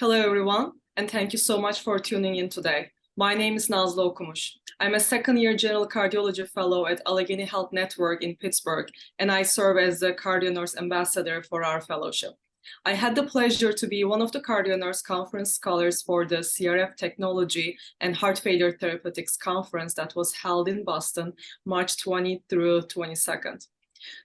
Hello, everyone, and thank you so much for tuning in today. My name is Nazli Okumus. I'm a second-year general cardiology fellow at Allegheny Health Network in Pittsburgh, and I serve as the CardioNerds ambassador for our fellowship. I had the pleasure to be one of the CardioNerds conference scholars for the CRF Technology and Heart Failure Therapeutics conference that was held in Boston, March 20 through 22nd.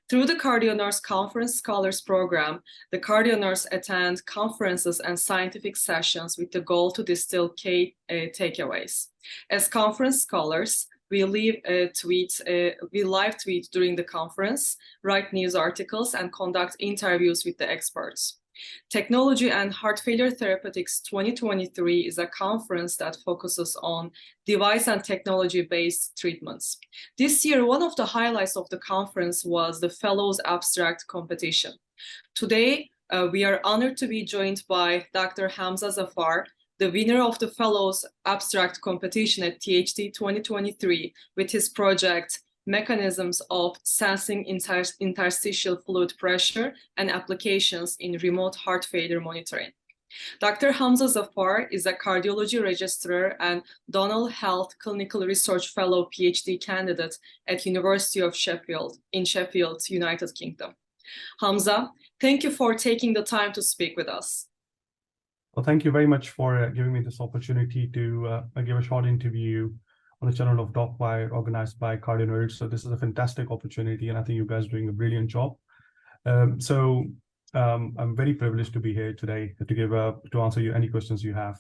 Through the CardioNerds Conference Scholars Program, the CardioNerds attend conferences and scientific sessions with the goal to distill key takeaways. As conference scholars, we live tweet during the conference, write news articles, and conduct interviews with the experts. Technology and Heart Failure Therapeutics 2023 is a conference that focuses on device and technology-based treatments. This year, one of the highlights of the conference was the Fellows Abstract competition. Today, we are honored to be joined by Dr. Hamza Zafar, the winner of the Fellows Abstract competition at THT 2023 with his project Mechanisms of Sensing Interstitial Fluid Pressure and Applications in Remote Heart Failure Monitoring. Dr. Hamza Zafar is a cardiology registrar and Donald Health Clinical Research Fellow PhD candidate at University of Sheffield in Sheffield, United Kingdom. Hamza, thank you for taking the time to speak with us. Well, thank you very much for giving me this opportunity to give a short interview on the channel of DocWire organized by CardioNerds. So this is a fantastic opportunity, and I think you guys are doing a brilliant job. I'm very privileged to be here today to answer you any questions you have.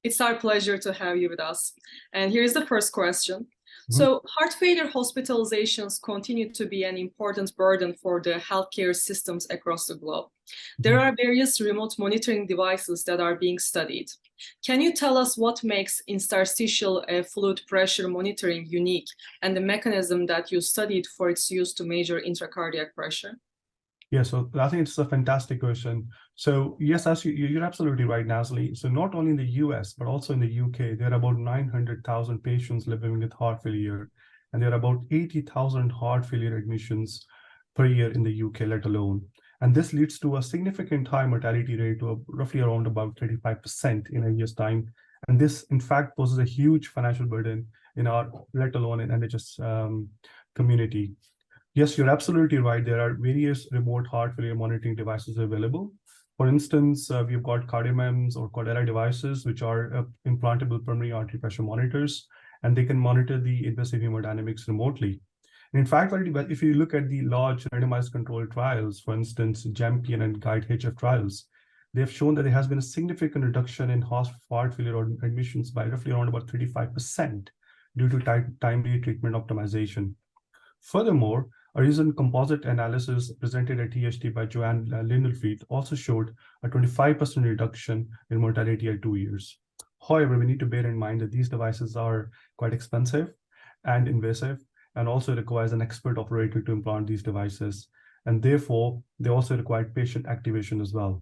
It's our pleasure to have you with us. And here's the first question. So heart failure hospitalizations continue to be an important burden for the healthcare systems across the globe. There are various remote monitoring devices that are being studied. Can you tell us what makes interstitial fluid pressure monitoring unique and the mechanism that you studied for its use to measure intracardiac pressure? Yeah, so I think it's a fantastic question. So yes, as you're absolutely right, Nazli. So not only in the US, but also in the UK, there are about 900,000 patients living with heart failure, and there are about 80,000 heart failure admissions per year in the UK, let alone. And this leads to a significant high mortality rate of roughly around about 35% in a year's time. And this, in fact, poses a huge financial burden in our, let alone in NHS community. Yes, you're absolutely right. There are various remote heart failure monitoring devices available. For instance, we've got CardioMEMS or Cordella devices, which are implantable pulmonary artery pressure monitors, and they can monitor the invasive hemodynamics remotely. And in fact, if you look at the large randomized controlled trials, for instance, Champion and GUIDE-HF trials, they have shown that there has been a significant reduction in heart failure admissions by roughly around about 35% due to timely treatment optimization. Furthermore, a recent composite analysis presented at THT by Joanne Lindelfried also showed a 25% reduction in mortality at 2 years. However, we need to bear in mind that these devices are quite expensive and invasive, and also requires an expert operator to implant these devices. And therefore, they also require patient activation as well.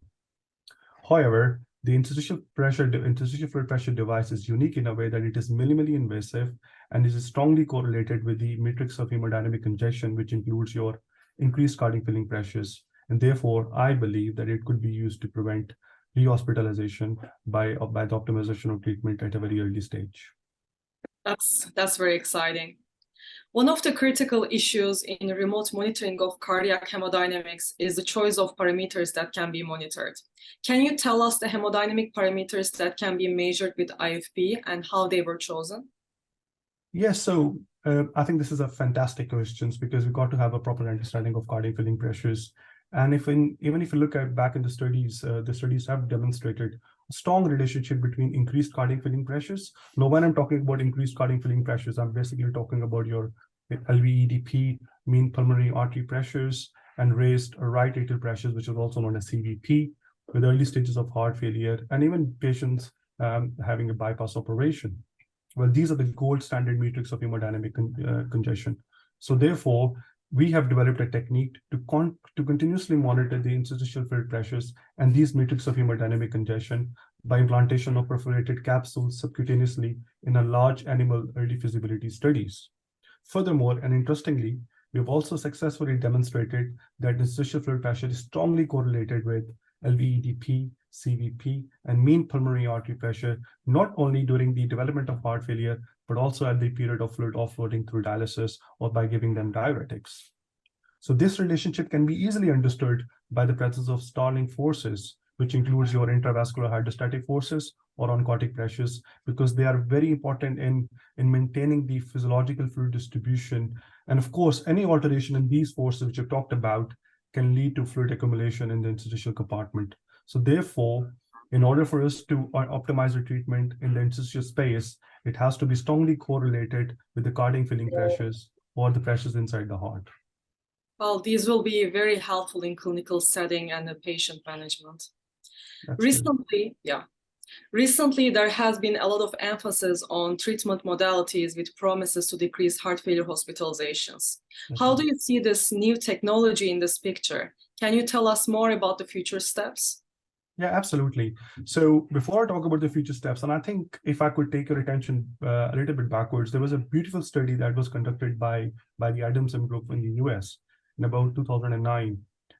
However, the interstitial fluid pressure device is unique in a way that it is minimally invasive and is strongly correlated with the matrix of hemodynamic congestion, which includes your increased cardiac filling pressures. And therefore, I believe that it could be used to prevent rehospitalization by the optimization of treatment at a very early stage. That's very exciting. One of the critical issues in remote monitoring of cardiac hemodynamics is the choice of parameters that can be monitored. Can you tell us the hemodynamic parameters that can be measured with IFP and how they were chosen? Yes, so I think this is a fantastic question because we've got to have a proper understanding of cardiac filling pressures. And even if you look back in the studies have demonstrated a strong relationship between increased cardiac filling pressures. Now, when I'm talking about increased cardiac filling pressures, I'm basically talking about your LVEDP, mean pulmonary artery pressures, and raised right atrial pressures, which is also known as CVP, with early stages of heart failure, and even patients having a bypass operation. Well, these are the gold standard metrics of hemodynamic congestion. So therefore, we have developed a technique to continuously monitor the interstitial fluid pressures and these metrics of hemodynamic congestion by implantation of perforated capsules subcutaneously in a large animal early feasibility studies. Furthermore, and interestingly, we have also successfully demonstrated that interstitial fluid pressure is strongly correlated with LVEDP, CVP, and mean pulmonary artery pressure, not only during the development of heart failure, but also at the period of fluid offloading through dialysis or by giving them diuretics. So this relationship can be easily understood by the presence of stalling forces, which includes your intravascular hydrostatic forces or oncotic pressures, because they are very important in maintaining the physiological fluid distribution. And of course, any alteration in these forces, which I've talked about, can lead to fluid accumulation in the interstitial compartment. So therefore, in order for us to optimize the treatment in the interstitial space, it has to be strongly correlated with the cardiac filling pressures or the pressures inside the heart. Well, these will be very helpful in clinical setting and the patient management. That's Recently, there has been a lot of emphasis on treatment modalities with promises to decrease heart failure hospitalizations. How do you see this new technology in this picture? Can you tell us more about the future steps? Yeah, absolutely. So before I talk about the future steps, and I think if I could take your attention a little bit backwards, there was a beautiful study that was conducted by the Adamson Group in the US in about 2009,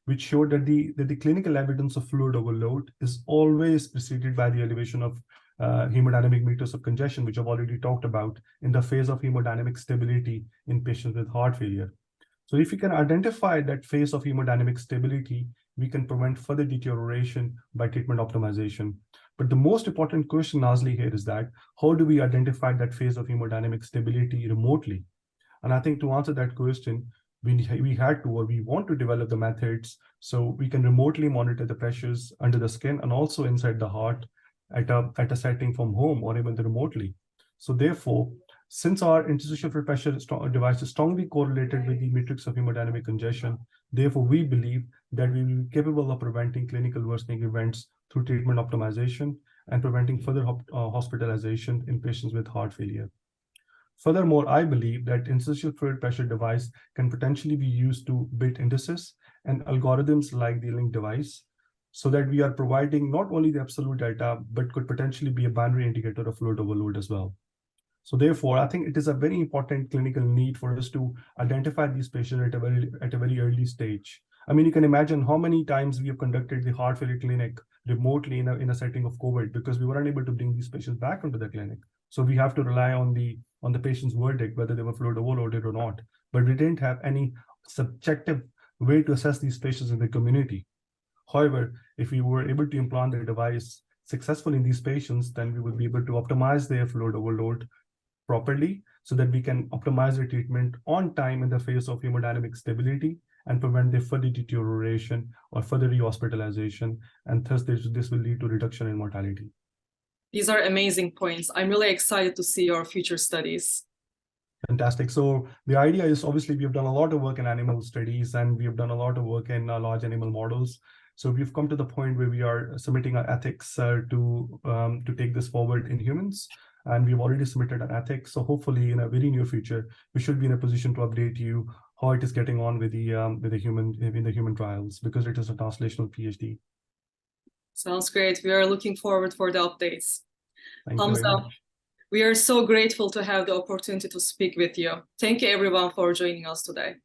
which showed that the clinical evidence of fluid overload is always preceded by the elevation of hemodynamic meters of congestion, which I've already talked about in the phase of hemodynamic stability in patients with heart failure. So if you can identify that phase of hemodynamic stability, we can prevent further deterioration by treatment optimization. But the most important question, Nazli, here is that how do we identify that phase of hemodynamic stability remotely? And I think to answer that question, we want to develop the methods so we can remotely monitor the pressures under the skin and also inside the heart at a setting from home or even remotely. So therefore, since our interstitial fluid pressure device is strongly correlated with the matrix of hemodynamic congestion, therefore we believe that we will be capable of preventing clinical worsening events through treatment optimization and preventing further hospitalization in patients with heart failure. Furthermore, I believe that interstitial fluid pressure device can potentially be used to build indices and algorithms like the link device, so that we are providing not only the absolute data, but could potentially be a binary indicator of fluid overload as well. So therefore, I think it is a very important clinical need for us to identify these patients at a very early stage. I mean, you can imagine how many times we have conducted the heart failure clinic remotely in a setting of COVID because we weren't able to bring these patients back into the clinic. So we have to rely on the patient's verdict, whether they were fluid overloaded or not. But we didn't have any subjective way to assess these patients in the community. However, if we were able to implant the device successfully in these patients, then we would be able to optimize their fluid overload properly so that we can optimize the treatment on time in the phase of hemodynamic stability and prevent the further deterioration or further rehospitalization. And thus, this will lead to reduction in mortality. These are amazing points. I'm really excited to see your future studies. Fantastic. So the idea is obviously we've done a lot of work in animal studies and we've done a lot of work in large animal models. So we've come to the point where we are submitting our ethics to take this forward in humans. And we've already submitted an ethics. So hopefully in a very near future, we should be in a position to update you how it is getting on with the human trials, because it is a translational PhD. Sounds great. We are looking forward for the updates. Thank you very much. We are so grateful to have the opportunity to speak with you. Thank you everyone for joining us today.